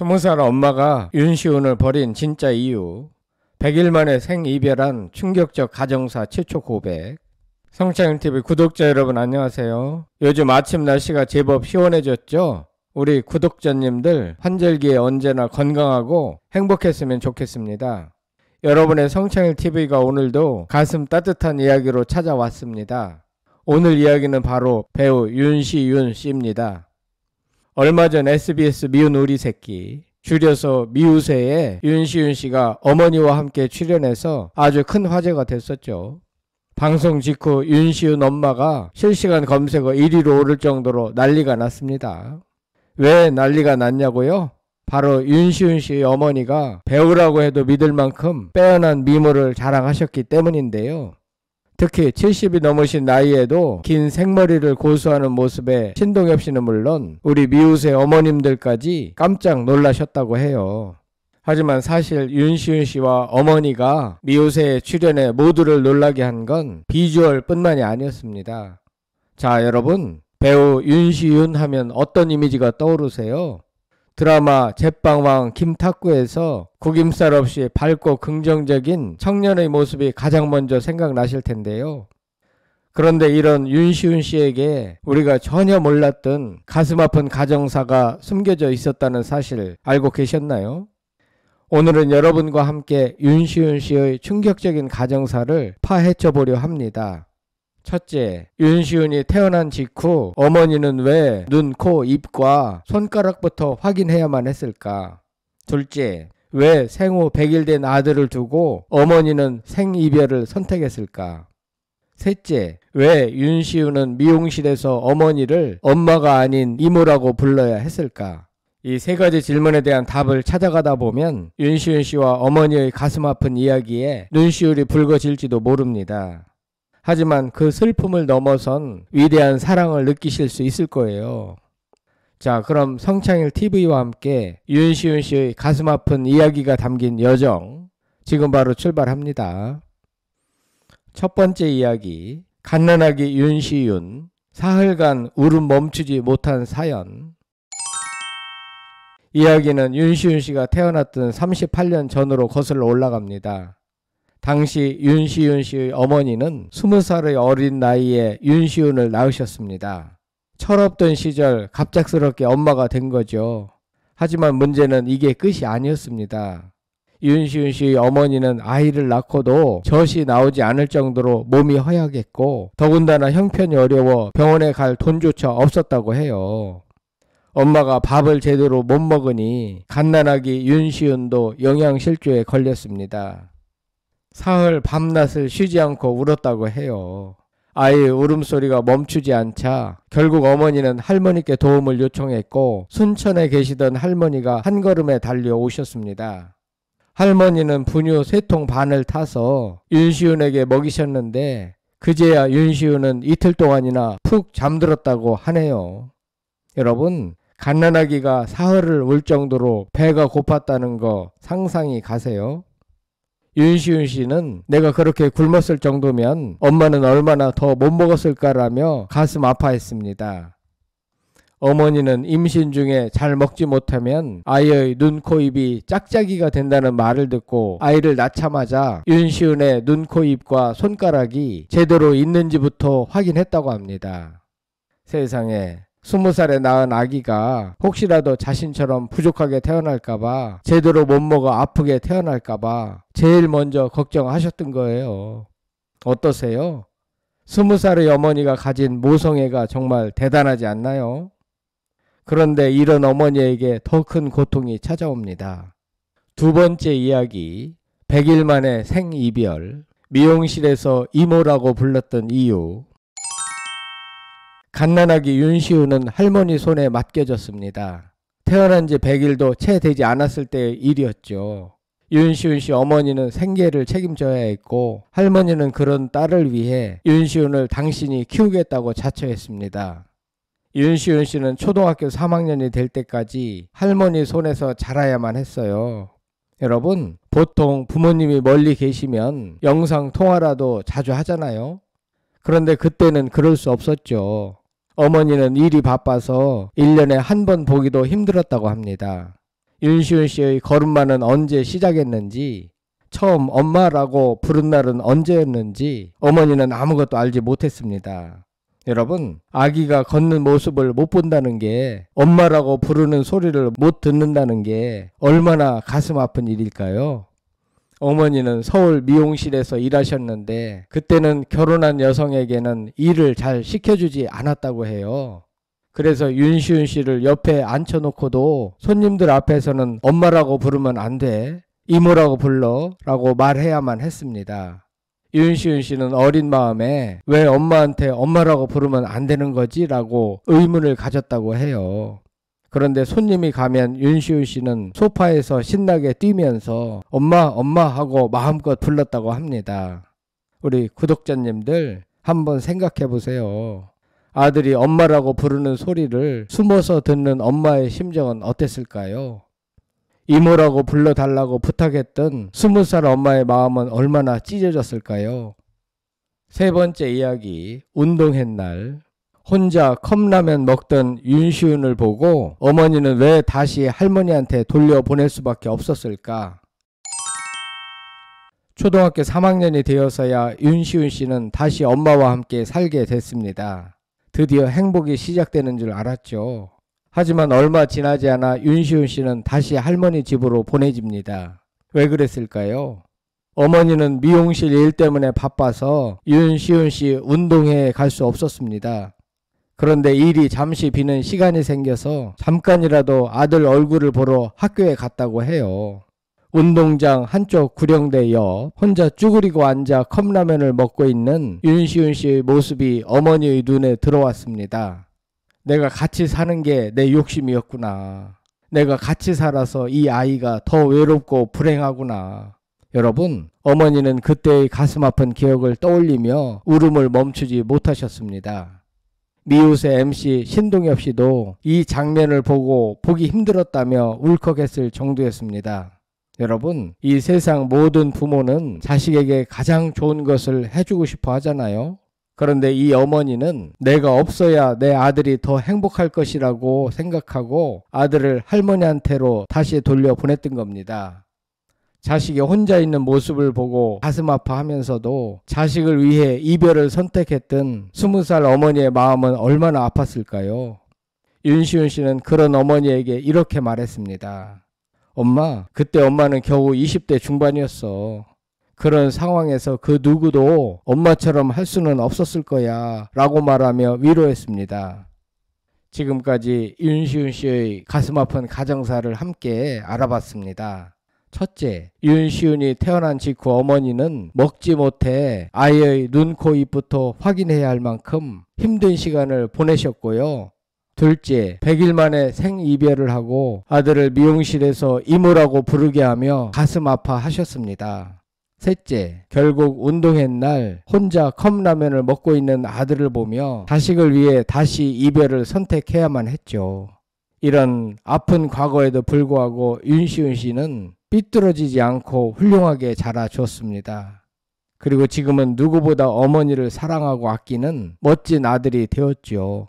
20살 엄마가 윤시훈을 버린 진짜 이유, 100일 만에 생이별한 충격적 가정사 최초 고백. 성창일TV 구독자 여러분 안녕하세요. 요즘 아침 날씨가 제법 시원해졌죠? 우리 구독자님들 환절기에 언제나 건강하고 행복했으면 좋겠습니다. 여러분의 성창일TV가 오늘도 가슴 따뜻한 이야기로 찾아왔습니다. 오늘 이야기는 바로 배우 윤시윤 씨입니다. 얼마 전 SBS 미운 우리 새끼, 줄여서 미우새에 윤시윤 씨가 어머니와 함께 출연해서 아주 큰 화제가 됐었죠. 방송 직후 윤시윤 엄마가 실시간 검색어 1위로 오를 정도로 난리가 났습니다. 왜 난리가 났냐고요? 바로 윤시윤 씨의 어머니가 배우라고 해도 믿을 만큼 빼어난 미모를 자랑하셨기 때문인데요. 특히 70이 넘으신 나이에도 긴 생머리를 고수하는 모습에 신동엽 씨는 물론 우리 미우새 어머님들까지 깜짝 놀라셨다고 해요. 하지만 사실 윤시윤 씨와 어머니가 미우새의 출연에 모두를 놀라게 한 건 비주얼 뿐만이 아니었습니다. 자, 여러분, 배우 윤시윤 하면 어떤 이미지가 떠오르세요? 드라마 제빵왕 김탁구에서 구김살 없이 밝고 긍정적인 청년의 모습이 가장 먼저 생각나실 텐데요. 그런데 이런 윤시윤 씨에게 우리가 전혀 몰랐던 가슴 아픈 가정사가 숨겨져 있었다는 사실 알고 계셨나요? 오늘은 여러분과 함께 윤시윤 씨의 충격적인 가정사를 파헤쳐 보려 합니다. 첫째, 윤시윤이 태어난 직후 어머니는 왜 눈, 코, 입과 손가락부터 확인해야만 했을까? 둘째, 왜 생후 100일 된 아들을 두고 어머니는 생이별을 선택했을까? 셋째, 왜 윤시윤은 미용실에서 어머니를 엄마가 아닌 이모라고 불러야 했을까? 이 세 가지 질문에 대한 답을 찾아가다 보면 윤시윤 씨와 어머니의 가슴 아픈 이야기에 눈시울이 붉어질지도 모릅니다. 하지만 그 슬픔을 넘어선 위대한 사랑을 느끼실 수 있을 거예요. 자, 그럼 성창일TV와 함께 윤시윤 씨의 가슴 아픈 이야기가 담긴 여정, 지금 바로 출발합니다. 첫 번째 이야기, 갓난아기 윤시윤, 사흘간 울음 멈추지 못한 사연. 이야기는 윤시윤 씨가 태어났던 38년 전으로 거슬러 올라갑니다. 당시 윤시윤 씨의 어머니는 20살의 어린 나이에 윤시윤을 낳으셨습니다. 철없던 시절 갑작스럽게 엄마가 된 거죠. 하지만 문제는 이게 끝이 아니었습니다. 윤시윤 씨의 어머니는 아이를 낳고도 젖이 나오지 않을 정도로 몸이 허약했고 더군다나 형편이 어려워 병원에 갈 돈조차 없었다고 해요. 엄마가 밥을 제대로 못 먹으니 갓난아기 윤시윤도 영양실조에 걸렸습니다. 사흘 밤낮을 쉬지 않고 울었다고 해요. 아이의 울음소리가 멈추지 않자 결국 어머니는 할머니께 도움을 요청했고 순천에 계시던 할머니가 한 걸음에 달려오셨습니다. 할머니는 분유 3통 반을 타서 윤시윤에게 먹이셨는데 그제야 윤시윤은 이틀 동안이나 푹 잠들었다고 하네요. 여러분, 갓난아기가 사흘을 울 정도로 배가 고팠다는 거 상상이 가세요? 윤시윤 씨는 내가 그렇게 굶었을 정도면 엄마는 얼마나 더 못 먹었을까라며 가슴 아파했습니다. 어머니는 임신 중에 잘 먹지 못하면 아이의 눈, 코, 입이 짝짝이가 된다는 말을 듣고 아이를 낳자마자 윤시윤의 눈, 코, 입과 손가락이 제대로 있는지부터 확인했다고 합니다. 세상에, 20살에 낳은 아기가 혹시라도 자신처럼 부족하게 태어날까봐, 제대로 못 먹어 아프게 태어날까봐 제일 먼저 걱정하셨던 거예요. 어떠세요? 20살의 어머니가 가진 모성애가 정말 대단하지 않나요? 그런데 이런 어머니에게 더 큰 고통이 찾아옵니다. 두 번째 이야기, 100일 만에 생이별, 미용실에서 이모라고 불렀던 이유. 갓난아기 윤시윤은 할머니 손에 맡겨졌습니다. 태어난 지 100일도 채 되지 않았을 때의 일이었죠. 윤시윤 씨 어머니는 생계를 책임져야 했고 할머니는 그런 딸을 위해 윤시윤을 당신이 키우겠다고 자처했습니다. 윤시윤 씨는 초등학교 3학년이 될 때까지 할머니 손에서 자라야만 했어요. 여러분, 보통 부모님이 멀리 계시면 영상 통화라도 자주 하잖아요. 그런데 그때는 그럴 수 없었죠. 어머니는 일이 바빠서 1년에 한 번 보기도 힘들었다고 합니다. 윤시훈 씨의 걸음마는 언제 시작했는지, 처음 엄마라고 부른 날은 언제였는지 어머니는 아무것도 알지 못했습니다. 여러분, 아기가 걷는 모습을 못 본다는 게, 엄마라고 부르는 소리를 못 듣는다는 게 얼마나 가슴 아픈 일일까요? 어머니는 서울 미용실에서 일하셨는데 그때는 결혼한 여성에게는 일을 잘 시켜주지 않았다고 해요. 그래서 윤시훈 씨를 옆에 앉혀놓고도 손님들 앞에서는 엄마라고 부르면 안 돼, 이모라고 불러 라고 말해야만 했습니다. 윤시훈 씨는 어린 마음에 왜 엄마한테 엄마라고 부르면 안 되는 거지? 라고 의문을 가졌다고 해요. 그런데 손님이 가면 윤시훈 씨는 소파에서 신나게 뛰면서 엄마 엄마 하고 마음껏 불렀다고 합니다. 우리 구독자님들 한번 생각해 보세요. 아들이 엄마라고 부르는 소리를 숨어서 듣는 엄마의 심정은 어땠을까요? 이모라고 불러달라고 부탁했던 20살 엄마의 마음은 얼마나 찢어졌을까요? 세 번째 이야기, 운동회 날 혼자 컵라면 먹던 윤시훈을 보고 어머니는 왜 다시 할머니한테 돌려보낼 수밖에 없었을까? 초등학교 3학년이 되어서야 윤시훈 씨는 다시 엄마와 함께 살게 됐습니다. 드디어 행복이 시작되는 줄 알았죠. 하지만 얼마 지나지 않아 윤시훈 씨는 다시 할머니 집으로 보내집니다. 왜 그랬을까요? 어머니는 미용실 일 때문에 바빠서 윤시훈 씨 운동회에 갈 수 없었습니다. 그런데 일이 잠시 비는 시간이 생겨서 잠깐이라도 아들 얼굴을 보러 학교에 갔다고 해요. 운동장 한쪽 구령대 옆 혼자 쭈그리고 앉아 컵라면을 먹고 있는 윤시훈 씨의 모습이 어머니의 눈에 들어왔습니다. 내가 같이 사는 게 내 욕심이었구나. 내가 같이 살아서 이 아이가 더 외롭고 불행하구나. 여러분, 어머니는 그때의 가슴 아픈 기억을 떠올리며 울음을 멈추지 못하셨습니다. 미우새 MC 신동엽 씨도 이 장면을 보고 보기 힘들었다며 울컥했을 정도였습니다. 여러분, 이 세상 모든 부모는 자식에게 가장 좋은 것을 해주고 싶어 하잖아요. 그런데 이 어머니는 내가 없어야 내 아들이 더 행복할 것이라고 생각하고 아들을 할머니한테로 다시 돌려보냈던 겁니다. 자식이 혼자 있는 모습을 보고 가슴 아파하면서도 자식을 위해 이별을 선택했던 20살 어머니의 마음은 얼마나 아팠을까요? 윤시훈 씨는 그런 어머니에게 이렇게 말했습니다. 엄마, 그때 엄마는 겨우 20대 중반이었어. 그런 상황에서 그 누구도 엄마처럼 할 수는 없었을 거야 라고 말하며 위로했습니다. 지금까지 윤시훈 씨의 가슴 아픈 가정사를 함께 알아봤습니다. 첫째, 윤시훈이 태어난 직후 어머니는 먹지 못해 아이의 눈, 코, 입부터 확인해야 할 만큼 힘든 시간을 보내셨고요. 둘째, 100일 만에 생이별을 하고 아들을 미용실에서 이모라고 부르게 하며 가슴 아파하셨습니다. 셋째, 결국 운동회 날 혼자 컵라면을 먹고 있는 아들을 보며 자식을 위해 다시 이별을 선택해야만 했죠. 이런 아픈 과거에도 불구하고 윤시훈 씨는 삐뚤어지지 않고 훌륭하게 자라주었습니다. 그리고 지금은 누구보다 어머니를 사랑하고 아끼는 멋진 아들이 되었죠.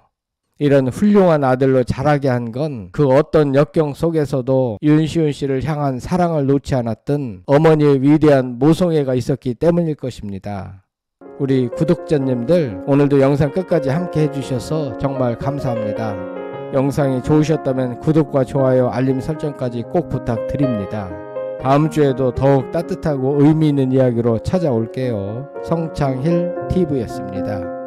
이런 훌륭한 아들로 자라게 한 건 그 어떤 역경 속에서도 윤시훈 씨를 향한 사랑을 놓지 않았던 어머니의 위대한 모성애가 있었기 때문일 것입니다. 우리 구독자님들, 오늘도 영상 끝까지 함께 해주셔서 정말 감사합니다. 영상이 좋으셨다면 구독과 좋아요, 알림 설정까지 꼭 부탁드립니다. 다음 주에도 더욱 따뜻하고 의미 있는 이야기로 찾아올게요. 성창힐 TV였습니다.